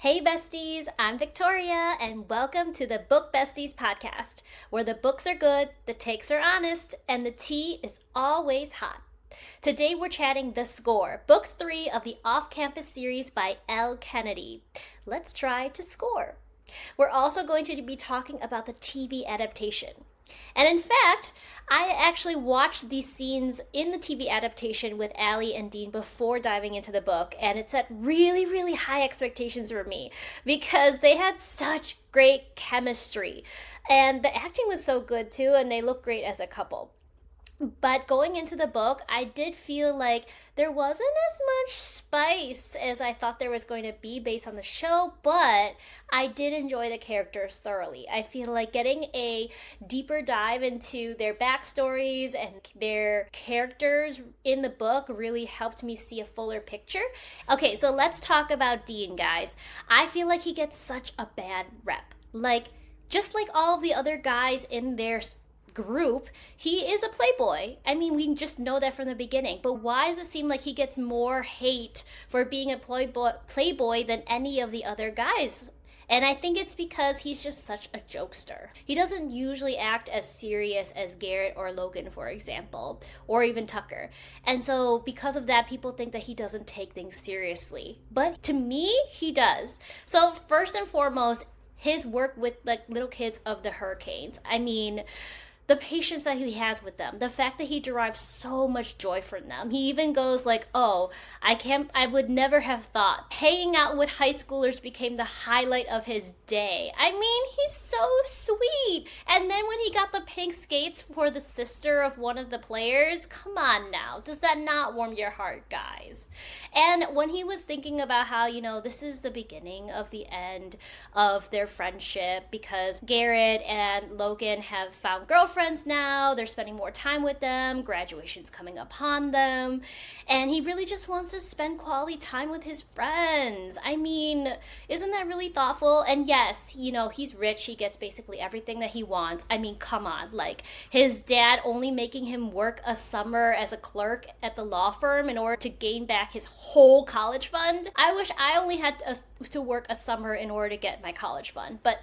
Hey besties, I'm Victoria, and welcome to the Book Besteas Podcast, where the books are good, the takes are honest, and the tea is always hot. Today we're chatting The Score, Book 3 of the Off-Campus series by Elle Kennedy. Let's try to score. We're also going to be talking about the TV adaptation. And in fact, I actually watched these scenes in the TV adaptation with Allie and Dean before diving into the book, and it set really, really high expectations for me because they had such great chemistry. And the acting was so good too, and they look great as a couple. But going into the book, I did feel like there wasn't as much spice as I thought there was going to be based on the show, but I did enjoy the characters thoroughly. I feel like getting a deeper dive into their backstories and their characters in the book really helped me see a fuller picture. Okay, so let's talk about Dean, guys. I feel like he gets such a bad rep. Just like all of the other guys in their group, he is a playboy. I mean, we just know that from the beginning. But why does it seem like he gets more hate for being a playboy than any of the other guys? And I think it's because he's just such a jokester. He doesn't usually act as serious as Garrett or Logan, for example, or even Tucker. And so because of that, people think that he doesn't take things seriously. But to me, he does. So first and foremost, his work with like little kids of the Hurricanes. I mean, the patience that he has with them, the fact that he derives so much joy from them. He even goes like, I would never have thought hanging out with high schoolers became the highlight of his day. I mean, he's so sweet. And then when he got the pink skates for the sister of one of the players, come on now, does that not warm your heart, guys? And when he was thinking about how, this is the beginning of the end of their friendship because Garrett and Logan have found girlfriends now, they're spending more time with them, graduation's coming upon them, and he really just wants to spend quality time with his friends. I mean, isn't that really thoughtful? And yes, he's rich, he gets basically everything that he wants. I mean, come on, like his dad only making him work a summer as a clerk at the law firm in order to gain back his whole college fund. I wish I only had to work a summer in order to get my college fund, but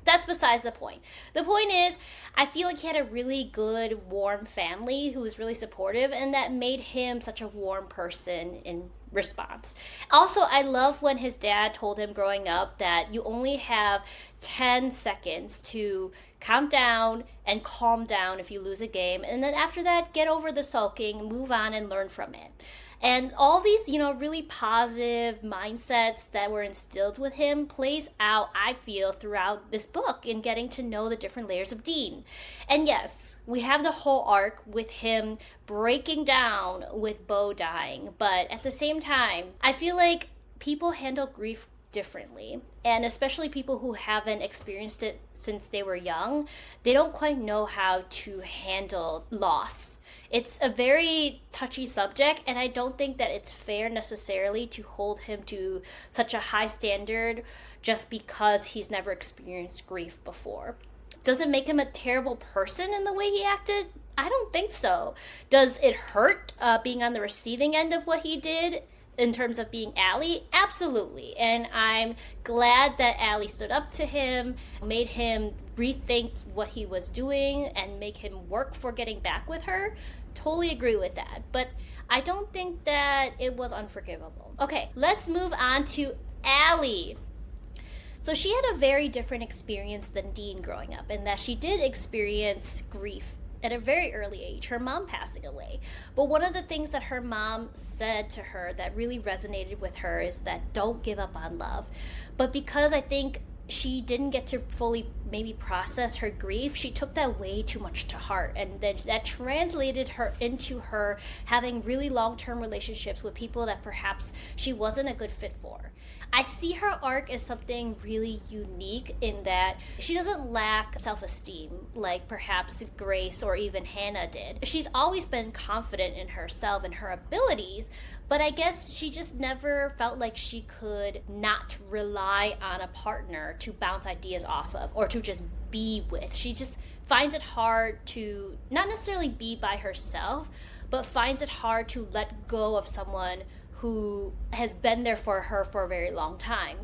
that's besides the point. The point is, I feel like he had a really good, warm family who was really supportive, and that made him such a warm person in response. Also, I love when his dad told him growing up that you only have 10 seconds to count down and calm down if you lose a game, and then after that, get over the sulking, move on, and learn from it. And all these, really positive mindsets that were instilled with him plays out, I feel, throughout this book in getting to know the different layers of Dean. And yes, we have the whole arc with him breaking down with Beau dying. But at the same time, I feel like people handle grief differently, and especially people who haven't experienced it since they were young, they don't quite know how to handle loss. It's a very touchy subject, and I don't think that it's fair necessarily to hold him to such a high standard just because he's never experienced grief before. Does it make him a terrible person in the way he acted? I don't think so. Does it hurt being on the receiving end of what he did in terms of being Allie? Absolutely. And I'm glad that Allie stood up to him, made him rethink what he was doing, and make him work for getting back with her. Totally agree with that. But I don't think that it was unforgivable. Okay, let's move on to Allie. So she had a very different experience than Dean growing up, in that she did experience grief at a very early age, her mom passing away. But one of the things that her mom said to her that really resonated with her is that don't give up on love. But because I think she didn't get to fully maybe process her grief, she took that way too much to heart, and then that translated her into her having really long-term relationships with people that perhaps she wasn't a good fit for. I see her arc as something really unique in that she doesn't lack self-esteem like perhaps Grace or even Hannah did. She's always been confident in herself and her abilities, but I guess she just never felt like she could not rely on a partner to bounce ideas off of or to just be with. She just finds it hard to not necessarily be by herself, but finds it hard to let go of someone who has been there for her for a very long time.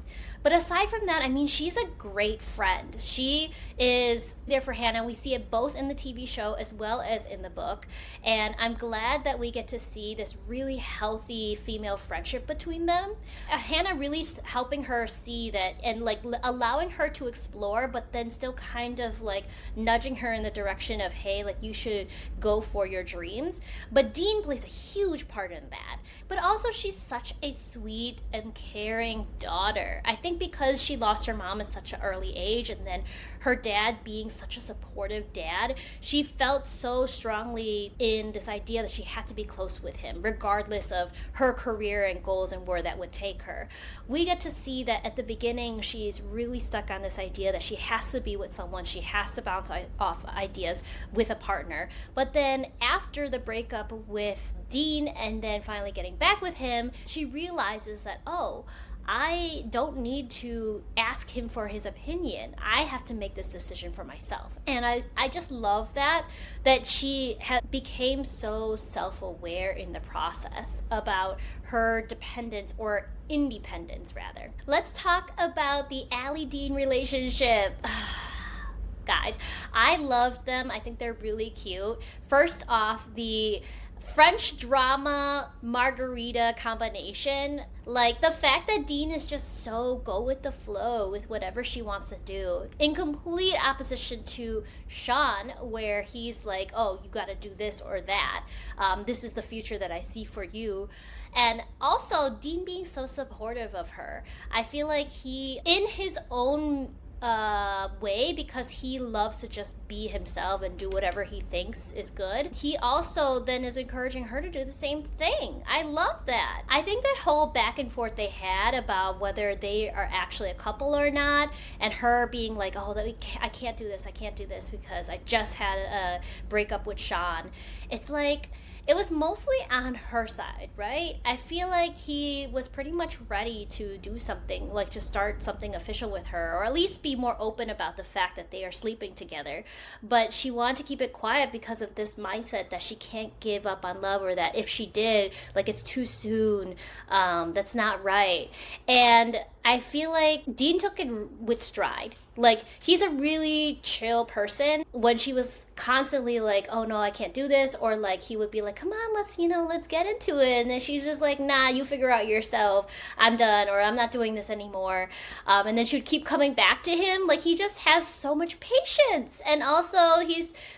But aside from that, I mean, she's a great friend. She is there for Hannah. We see it both in the TV show as well as in the book. And I'm glad that we get to see this really healthy female friendship between them. Hannah really helping her see that and like allowing her to explore, but then still kind of like nudging her in the direction of, hey, like you should go for your dreams. But Dean plays a huge part in that. But also she's such a sweet and caring daughter. I think because she lost her mom at such an early age, and then her dad being such a supportive dad, she felt so strongly in this idea that she had to be close with him, regardless of her career and goals and where that would take her. We get to see that at the beginning, she's really stuck on this idea that she has to be with someone, she has to bounce off ideas with a partner. But then after the breakup with Dean and then finally getting back with him, she realizes that, oh, I don't need to ask him for his opinion. I have to make this decision for myself. And I just love that she became so self-aware in the process about her dependence, or independence rather. Let's talk about the Allie Dean relationship. Guys, I loved them. I think they're really cute. First off, the French drama margarita combination, like the fact that Dean is just so go with the flow with whatever she wants to do, in complete opposition to Sean, where he's like, oh, you got to do this or that, this is the future that I see for you. And also Dean being so supportive of her. I feel like he, in his own way, because he loves to just be himself and do whatever he thinks is good, he also then is encouraging her to do the same thing. I love that. I think that whole back and forth they had about whether they are actually a couple or not, and her being like, oh, I can't do this because I just had a breakup with Sean. It's like, it was mostly on her side, right? I feel like he was pretty much ready to do something, like to start something official with her, or at least be more open about the fact that they are sleeping together. But she wanted to keep it quiet because of this mindset that she can't give up on love, or that if she did, like it's too soon, that's not right. And I feel like Dean took it with stride. Like, he's a really chill person. When she was constantly like, oh no, I can't do this, or like he would be like, come on, let's get into it, and then she's just like, nah, you figure out yourself, I'm done, or I'm not doing this anymore, and then she would keep coming back to him. Like, he just has so much patience, and also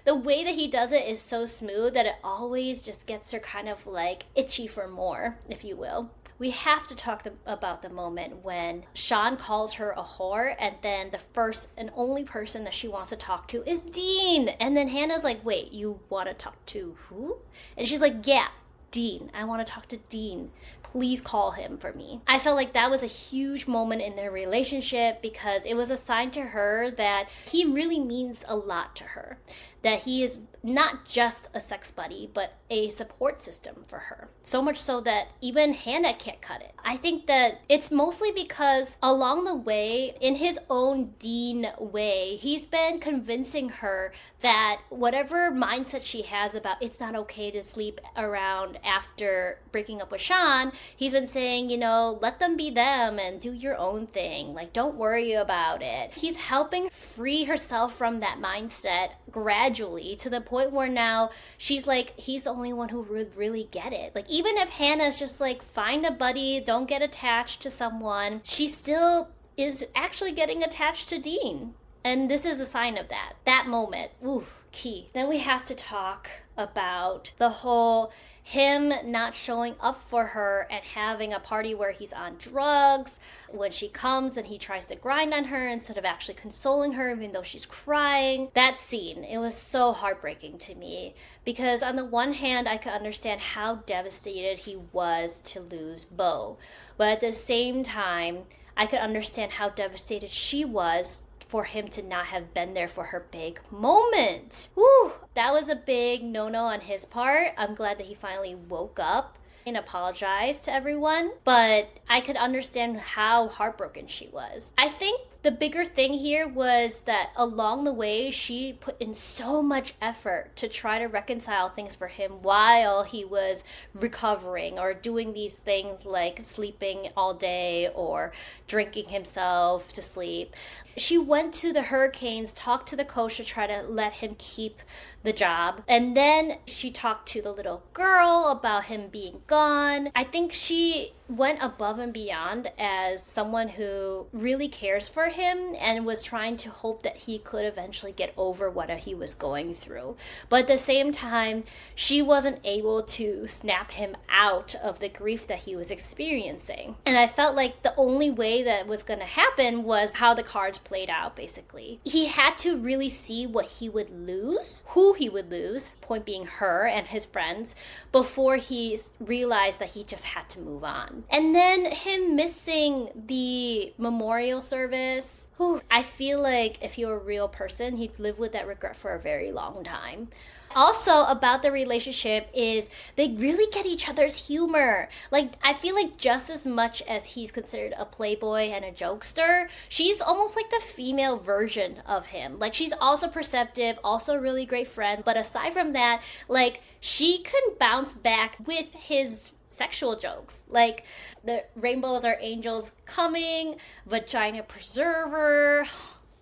the way that he does it is so smooth that it always just gets her kind of like itchy for more, if you will. We have to talk about the moment when Sean calls her a whore, and then the first and only person that she wants to talk to is Dean. And then Hannah's like, wait, you want to talk to who? And she's like, yeah, Dean. I want to talk to Dean. Please call him for me. I felt like that was a huge moment in their relationship, because it was a sign to her that he really means a lot to her. That he is not just a sex buddy, but a support system for her. So much so that even Hannah can't cut it. I think that it's mostly because along the way, in his own Dean way, he's been convincing her that whatever mindset she has about it's not okay to sleep around after breaking up with Sean, he's been saying, let them be them and do your own thing. Like, don't worry about it. He's helping free herself from that mindset gradually, to the point where now she's like, he's the only one who would really get it. Like, even if Hannah's just like, find a buddy, don't get attached to someone, she still is actually getting attached to Dean. And this is a sign of that. That moment, ooh, key. Then we have to talk about the whole him not showing up for her and having a party where he's on drugs. When she comes, then he tries to grind on her instead of actually consoling her, even though she's crying. That scene, it was so heartbreaking to me, because on the one hand, I could understand how devastated he was to lose Beau. But at the same time, I could understand how devastated she was for him to not have been there for her big moment. Woo! That was a big no-no on his part. I'm glad that he finally woke up and apologized to everyone, but I could understand how heartbroken she was. I think the bigger thing here was that along the way, she put in so much effort to try to reconcile things for him while he was recovering or doing these things like sleeping all day or drinking himself to sleep. She went to the Hurricanes, talked to the coach to try to let him keep the job. And then she talked to the little girl about him being gone. I think she went above and beyond as someone who really cares for him and was trying to hope that he could eventually get over what he was going through. But at the same time, she wasn't able to snap him out of the grief that he was experiencing. And I felt like the only way that was going to happen was how the cards played out, basically. He had to really see what he would lose, who he would lose, point being her and his friends, before he realized that he just had to move on. And then him missing the memorial service, I feel like if he were a real person, he'd live with that regret for a very long time. Also about the relationship is they really get each other's humor. Like, I feel like just as much as he's considered a playboy and a jokester, she's almost like the female version of him. Like, she's also perceptive, also a really great friend. But aside from that, like, she can bounce back with his sexual jokes, like the rainbows are angels coming, vagina preserver.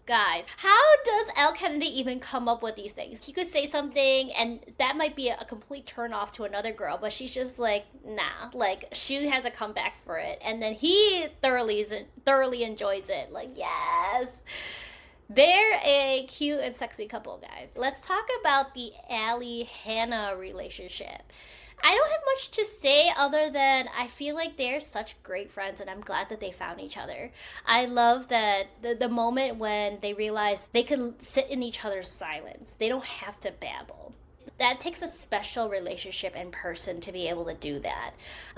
Guys, how does Elle Kennedy even come up with these things? He could say something and that might be a complete turn off to another girl, but she's just like, nah, like she has a comeback for it. And then he thoroughly enjoys it. Like, yes. They're a cute and sexy couple, guys. Let's talk about the Allie-Hannah relationship. I don't have much to say other than I feel like they're such great friends and I'm glad that they found each other. I love that the moment when they realize they can sit in each other's silence. They don't have to babble. That takes a special relationship and person to be able to do that.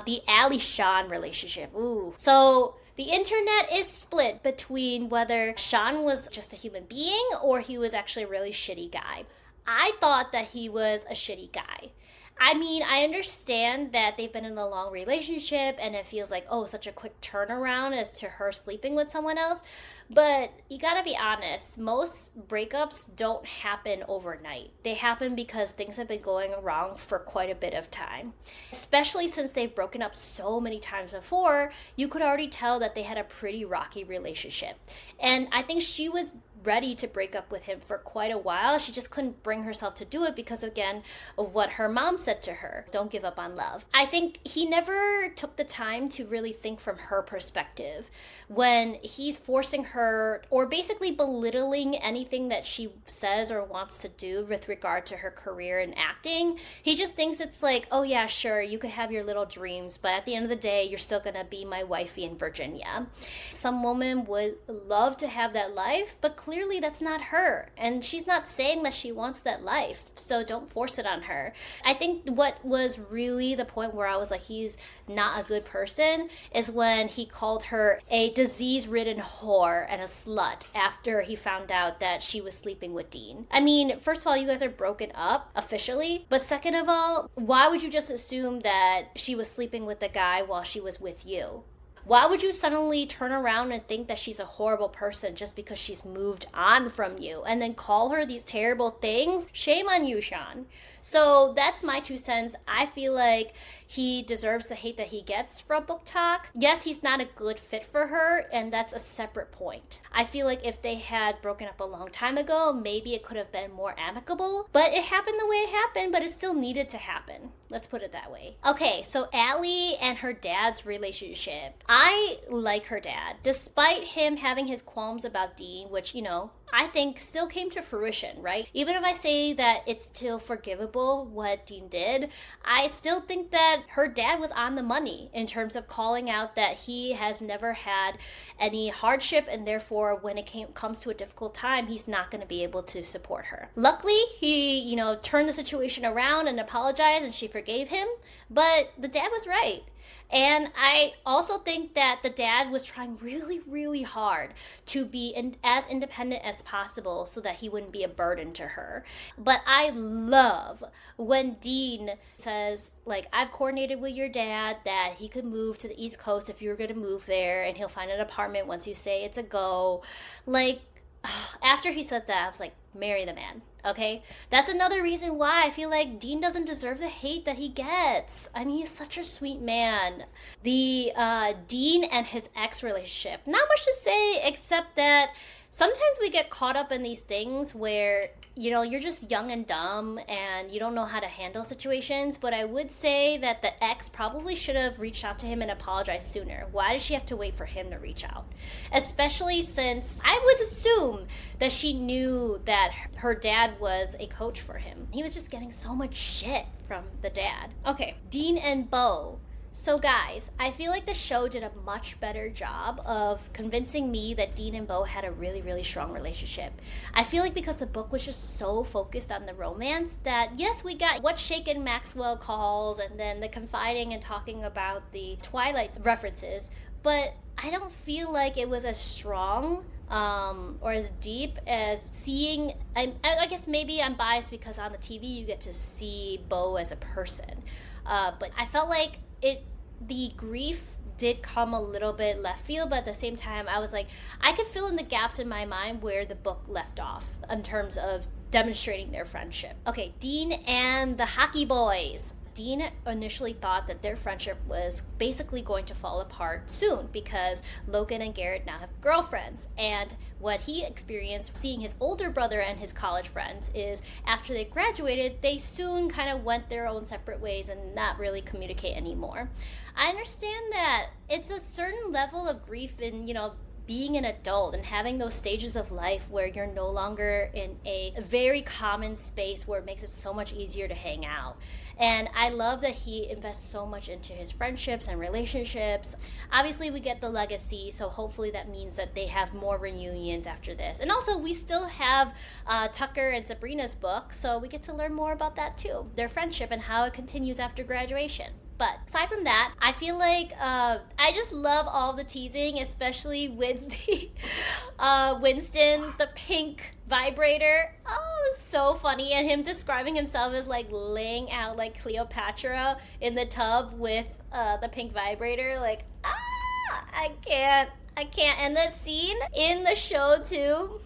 The Allie-Sean relationship, ooh. So the internet is split between whether Sean was just a human being or he was actually a really shitty guy. I thought that he was a shitty guy. I mean, I understand that they've been in a long relationship and it feels like, oh, such a quick turnaround as to her sleeping with someone else. But you gotta be honest, most breakups don't happen overnight. They happen because things have been going wrong for quite a bit of time. Especially since they've broken up so many times before, you could already tell that they had a pretty rocky relationship. And I think she was ready to break up with him for quite a while. She just couldn't bring herself to do it because, again, of what her mom said to her. Don't give up on love. I think he never took the time to really think from her perspective when he's forcing her or basically belittling anything that she says or wants to do with regard to her career in acting. He just thinks it's like, oh yeah, sure, you could have your little dreams, but at the end of the day, you're still gonna be my wifey in Virginia. Some woman would love to have that life, but clearly that's not her. And she's not saying that she wants that life, so don't force it on her. I think what was really the point where I was like, he's not a good person, is when he called her a disease-ridden whore and a slut after he found out that she was sleeping with Dean. I mean, first of all, you guys are broken up officially, but second of all, why would you just assume that she was sleeping with the guy while she was with you? Why would you suddenly turn around and think that she's a horrible person just because she's moved on from you and then call her these terrible things? Shame on you, Sean. So that's my 2 cents. I feel like he deserves the hate that he gets from Book Talk. Yes, he's not a good fit for her, and that's a separate point. I feel like if they had broken up a long time ago, maybe it could have been more amicable, but it happened the way it happened, but it still needed to happen. Let's put it that way. Okay, so Allie and her dad's relationship. I like her dad. Despite him having his qualms about Dean, which, you know, I think still came to fruition, right? Even if I say that it's still forgivable what Dean did, I still think that her dad was on the money in terms of calling out that he has never had any hardship and therefore when it comes to a difficult time, he's not going to be able to support her. Luckily, he, turned the situation around and apologized and she forgave him, but the dad was right. And I also think that the dad was trying really, really hard to be as independent as possible so that he wouldn't be a burden to her. But I love when Dean says, like, I've coordinated with your dad that he could move to the East Coast if you were going to move there, and he'll find an apartment once you say it's a go. Like, after he said that, I was like, marry the man. Okay? That's another reason why I feel like Dean doesn't deserve the hate that he gets. I mean, he's such a sweet man. The Dean and his ex relationship. Not much to say except that sometimes we get caught up in these things where, you know, you're just young and dumb and you don't know how to handle situations. But I would say that the ex probably should have reached out to him and apologized sooner. Why did she have to wait for him to reach out? Especially since I would assume that she knew that her dad was a coach for him. He was just getting so much shit from the dad. Okay, Dean and Beau. So guys, I feel like the show did a much better job of convincing me that Dean and Beau had a really, really strong relationship. I feel like because the book was just so focused on the romance that, yes, we got what Shaken Maxwell calls and then the confiding and talking about the Twilight references, but I don't feel like it was as strong or as deep as seeing, I guess maybe I'm biased because on the TV you get to see Beau as a person, but I felt like the grief did come a little bit left field, but at the same time I was like, I could fill in the gaps in my mind where the book left off in terms of demonstrating their friendship. Okay, Dean and the hockey boys. Dean initially thought that their friendship was basically going to fall apart soon because Logan and Garrett now have girlfriends. And what he experienced seeing his older brother and his college friends is after they graduated, they soon kind of went their own separate ways and not really communicate anymore. I understand that it's a certain level of grief in, you know, being an adult and having those stages of life where you're no longer in a very common space where it makes it so much easier to hang out. And I love that he invests so much into his friendships and relationships. Obviously, we get the legacy, so hopefully that means that they have more reunions after this. And also, we still have Tucker and Sabrina's book, so we get to learn more about that too, their friendship and how it continues after graduation. But aside from that, I feel like I just love all the teasing, especially with the Winston, the pink vibrator. Oh, it's so funny. And him describing himself as like laying out like Cleopatra in the tub with the pink vibrator. Like, I can't. And the scene in the show too,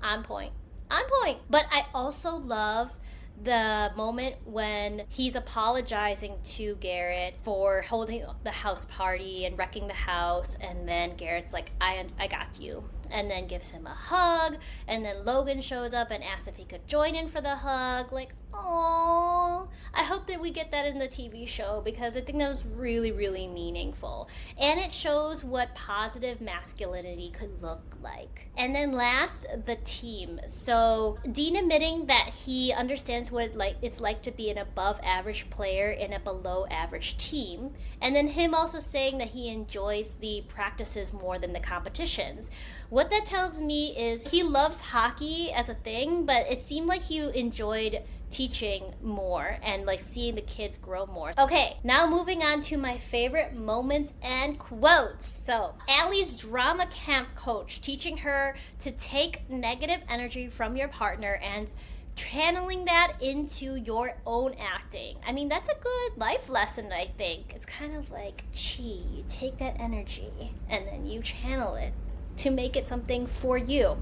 on point. But I also love the moment when he's apologizing to Garrett for holding the house party and wrecking the house, and then Garrett's like, I got you, and then gives him a hug, and then Logan shows up and asks if he could join in for the hug. Like, oh, I hope that we get that in the TV show because I think that was really, really meaningful, and it shows what positive masculinity could look like. And then last, the team. So Dean admitting that he understands what it's like to be an above average player in a below average team, and then him also saying that he enjoys the practices more than the competitions. What that tells me is he loves hockey as a thing, but it seemed like he enjoyed teaching more and like seeing the kids grow more. Okay, now moving on to my favorite moments and quotes. So Allie's drama camp coach teaching her to take negative energy from your partner and channeling that into your own acting. I mean, that's a good life lesson, I think. It's kind of like, you take that energy and then you channel it to make it something for you.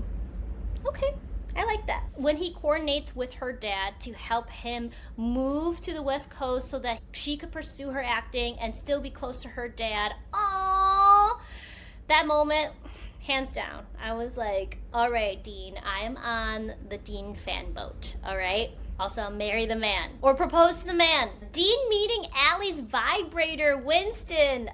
Okay, I like that. When he coordinates with her dad to help him move to the West Coast so that she could pursue her acting and still be close to her dad. Aww, that moment, hands down. I was like, all right, Dean, I am on the Dean fan boat, all right? Also, marry the man or propose to the man. Dean meeting Allie's vibrator, Winston.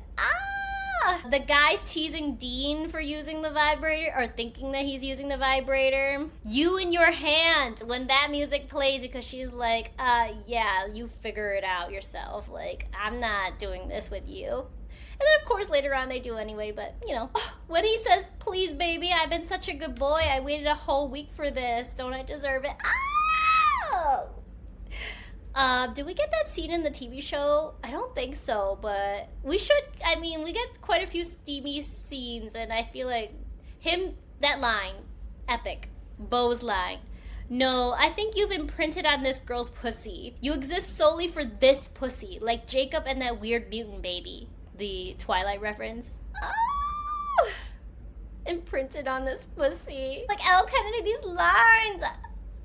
The guy's teasing Dean for using the vibrator or thinking that he's using the vibrator. You in your hand when that music plays because she's like, yeah, you figure it out yourself. Like, I'm not doing this with you. And then, of course, later on they do anyway, but, you know. When he says, please, baby, I've been such a good boy. I waited a whole week for this. Don't I deserve it? Did we get that scene in the TV show? I don't think so, but we should. I mean, we get quite a few steamy scenes, and I feel like that line, epic. Beau's line. No, I think you've imprinted on this girl's pussy. You exist solely for this pussy, like Jacob and that weird mutant baby. The Twilight reference. Oh, imprinted on this pussy. Like Elle Kennedy, these lines.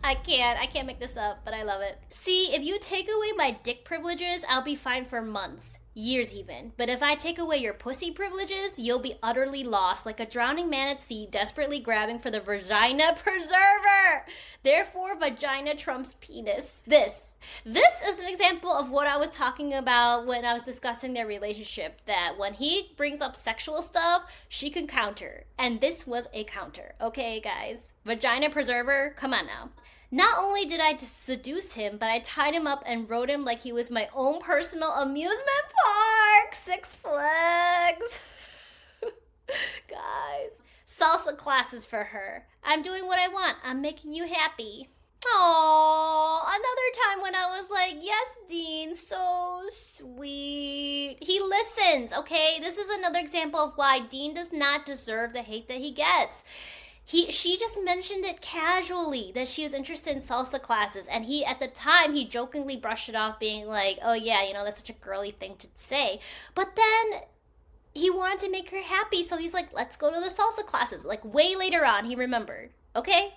I can't make this up, but I love it. See, if you take away my dick privileges, I'll be fine for months, years even. But if I take away your pussy privileges, you'll be utterly lost, like a drowning man at sea desperately grabbing for the vagina preserver. Therefore, vagina trumps penis. This is an example of what I was talking about when I was discussing their relationship, that when he brings up sexual stuff, she can counter. And this was a counter. Okay, guys? Vagina preserver? Come on now. Not only did I seduce him, but I tied him up and rode him like he was my own personal amusement park. Six Flags. Guys. Salsa classes for her. I'm doing what I want. I'm making you happy. Oh, another time when I was like, yes, Dean, so sweet. He listens, okay? This is another example of why Dean does not deserve the hate that he gets. She just mentioned it casually that she was interested in salsa classes, and at the time he jokingly brushed it off, being like, oh yeah, that's such a girly thing to say. But then he wanted to make her happy, so he's like, let's go to the salsa classes. Like, way later on, he remembered. Okay?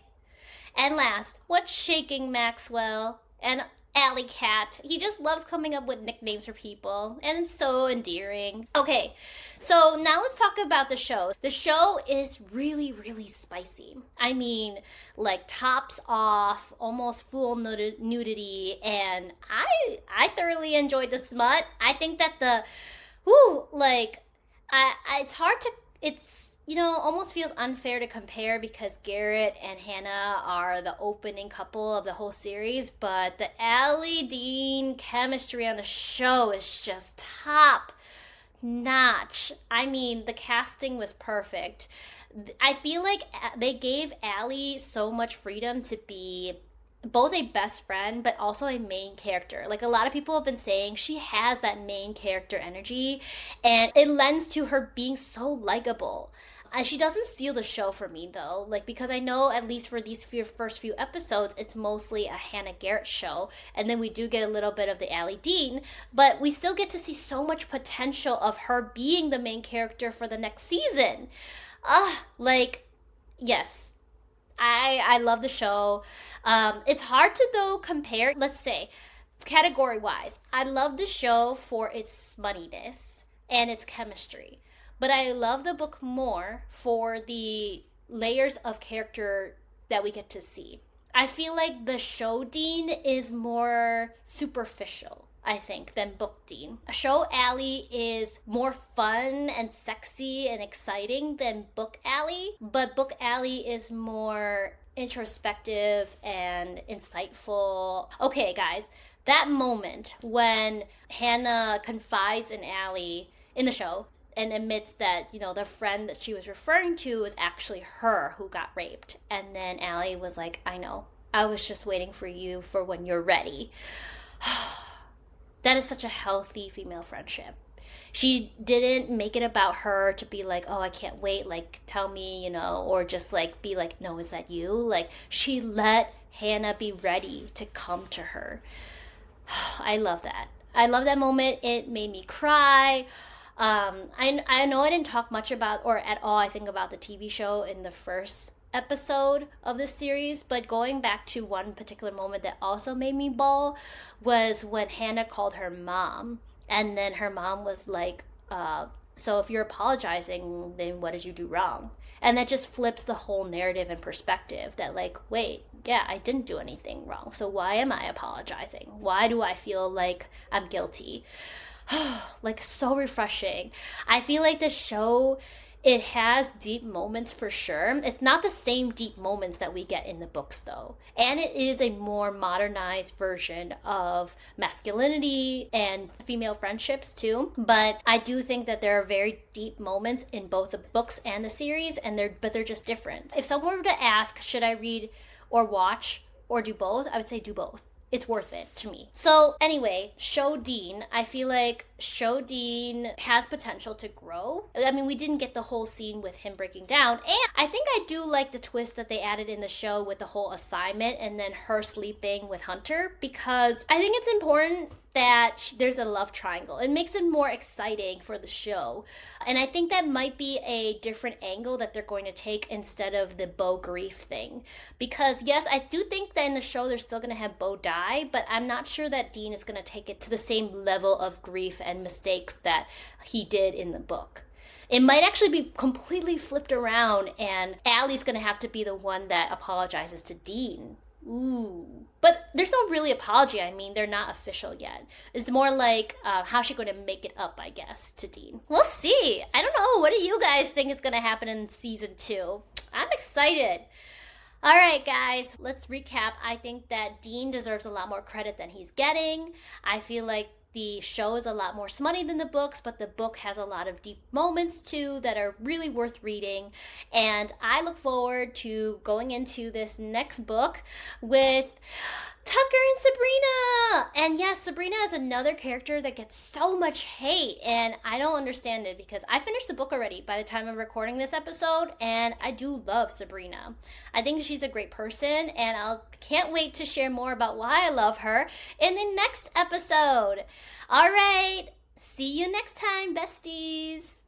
And last, what's shaking Maxwell and Alley Cat? He just loves coming up with nicknames for people, and it's so endearing. Okay, so now let's talk about the show. The show is really, really spicy. I mean, like tops off, almost full nudity, and I thoroughly enjoyed the smut. I think that it's hard to, almost feels unfair to compare because Garrett and Hannah are the opening couple of the whole series, but the Allie Dean chemistry on the show is just top notch. I mean, the casting was perfect. I feel like they gave Allie so much freedom to be both a best friend but also a main character. Like, a lot of people have been saying she has that main character energy, and it lends to her being so likable. And she doesn't steal the show for me, though, like, because I know at least for these first few episodes, it's mostly a Hannah Garrett show, and then we do get a little bit of the Allie Dean, but we still get to see so much potential of her being the main character for the next season. Yes, I love the show. It's hard to, though, compare, let's say, category-wise. I love the show for its smuttiness and its chemistry. But I love the book more for the layers of character that we get to see. I feel like the show Dean is more superficial, I think, than book Dean. Show Allie is more fun and sexy and exciting than book Allie, but book Allie is more introspective and insightful. Okay, guys, that moment when Hannah confides in Allie in the show and admits that, the friend that she was referring to was actually her who got raped. And then Allie was like, I know. I was just waiting for you for when you're ready. That is such a healthy female friendship. She didn't make it about her to be like, oh, I can't wait, like, tell me, or just, like, be like, no, is that you? Like, she let Hannah be ready to come to her. I love that. I love that moment. It made me cry. I know I didn't talk much about, or at all, I think, about the TV show in the first episode of this series, but going back to one particular moment that also made me bawl was when Hannah called her mom, and then her mom was like, so if you're apologizing, then what did you do wrong? And that just flips the whole narrative and perspective that, like, wait, yeah, I didn't do anything wrong, so why am I apologizing? Why do I feel like I'm guilty? Like, so refreshing. I feel like the show, it has deep moments for sure. It's not the same deep moments that we get in the books, though. And it is a more modernized version of masculinity and female friendships, too. But I do think that there are very deep moments in both the books and the series, but they're just different. If someone were to ask, should I read or watch or do both, I would say do both. it's worth it to me. So anyway, Show Dean, I feel like Show Dean has potential to grow. I mean, we didn't get the whole scene with him breaking down, and I think I do like the twist that they added in the show with the whole assignment and then her sleeping with Hunter, because I think it's important that there's a love triangle. It makes it more exciting for the show. And I think that might be a different angle that they're going to take instead of the Beau grief thing. Because yes, I do think that in the show they're still going to have Beau die, but I'm not sure that Dean is going to take it to the same level of grief and mistakes that he did in the book. It might actually be completely flipped around and Allie's going to have to be the one that apologizes to Dean. Ooh. But there's no really apology. I mean, they're not official yet. It's more like how's she going to make it up, I guess, to Dean. We'll see. I don't know. What do you guys think is going to happen in season 2? I'm excited. All right, guys, let's recap. I think that Dean deserves a lot more credit than he's getting. I feel like the show is a lot more smutty than the books, but the book has a lot of deep moments too that are really worth reading. And I look forward to going into this next book with Tucker and Sabrina. And yes, Sabrina is another character that gets so much hate, and I don't understand it because I finished the book already by the time of recording this episode, and I do love Sabrina. I think she's a great person, and I can't wait to share more about why I love her in the next episode. All right, see you next time, besties.